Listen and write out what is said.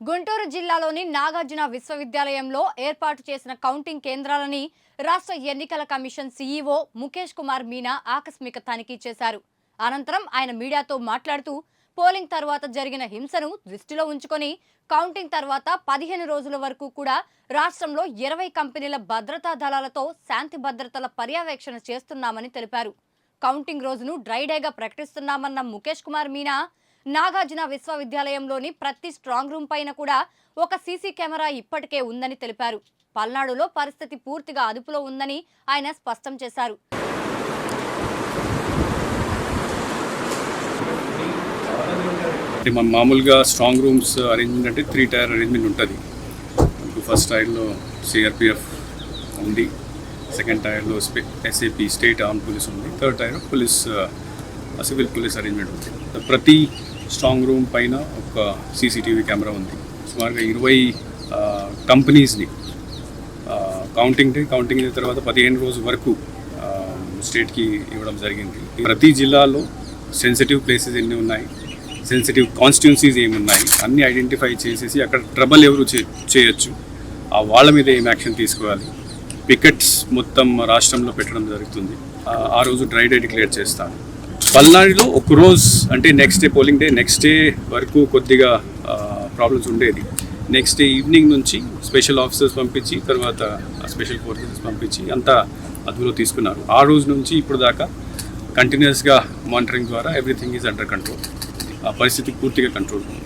గుంటూరు జిల్లాలోని నాగార్జున విశ్వవిద్యాలయంలో ఏర్పాటు చేసిన కౌంటింగ్ కేంద్రాలని రాష్ట్ర ఎన్నికల కమిషన్ సీఈఓ ముఖేష్ కుమార్ మీనా ఆకస్మిక తనిఖీ చేశారు. అనంతరం ఆయన మీడియాతో మాట్లాడుతూ పోలింగ్ తర్వాత జరిగిన హింసను దృష్టిలో ఉంచుకొని కౌంటింగ్ తర్వాత 15 రోజుల వరకు కూడా రాష్ట్రంలో 20 కంపెనీల భద్రతా దళాలతో శాంతి భద్రతల పర్యవేక్షణ చేస్తున్నామని తెలిపారు. కౌంటింగ్ రోజును డ్రై డేగా ప్రకటిస్తున్నామన్న ముఖేష్ కుమార్ మీనా నాగార్జున విశ్వవిద్యాలయంలోని ప్రతి స్ట్రాంగ్ రూమ్ పైన కూడా ఒక సీసీ కెమెరా ఇప్పటికే ఉందని తెలిపారు. పల్నాడులో పరిస్థితి పూర్తిగా అదుపులో ఉందని ఆయన స్పష్టం చేశారు. మామూలుగా స్ట్రాంగ్ రూమ్స్ అరేంజ్మెంట్ అంటే 3 టైర్ అరేంజ్మెంట్ ఉంటుంది. ఫస్ట్ టైర్లో సిఆర్పిఎఫ్ ఉంది, సెకండ్ టైర్లో ఎస్ఏపి స్టేట్ ఆర్మ్ పోలీస్ ఉంది, third tier police civil police arrangement ఉంది. ప్రతి స్ట్రాంగ్ రూమ్ పైన ఒక సీసీటీవీ కెమెరా ఉంది. సుమారుగా 20 కంపెనీస్ని కౌంటింగ్ అయిన తర్వాత 15 రోజుల వరకు స్టేట్కి ఇవ్వడం జరిగింది. ప్రతి జిల్లాలో సెన్సిటివ్ ప్లేసెస్ ఎన్ని ఉన్నాయి, సెన్సిటివ్ కాన్స్టిట్యున్సీస్ ఏమున్నాయి అన్నీ ఐడెంటిఫై చేసేసి అక్కడ ట్రబుల్ ఎవరు చేయొచ్చు, వాళ్ళ మీద ఏం యాక్షన్ తీసుకోవాలి, పికెట్స్ మొత్తం రాష్ట్రంలో పెట్టడం జరుగుతుంది. ఆ రోజు డ్రై డే డిక్లేర్ చేస్తాను. పల్నాడులో ఒక రోజు అంటే next day polling day next day వరకు కొద్దిగా ప్రాబ్లమ్స్ ఉండేది. నెక్స్ట్ డే ఈవినింగ్ నుంచి స్పెషల్ ఆఫీసర్స్ పంపించి తర్వాత స్పెషల్ ఫోర్సెస్ పంపించి అంతా అదుపులో తీసుకున్నారు. ఆ రోజు నుంచి ఇప్పుడు దాకా కంటిన్యూస్గా మానిటరింగ్ ద్వారా ఎవ్రీథింగ్ ఈజ్ అండర్ కంట్రోల్. ఆ పరిస్థితి పూర్తిగా కంట్రోల్ ఉంది.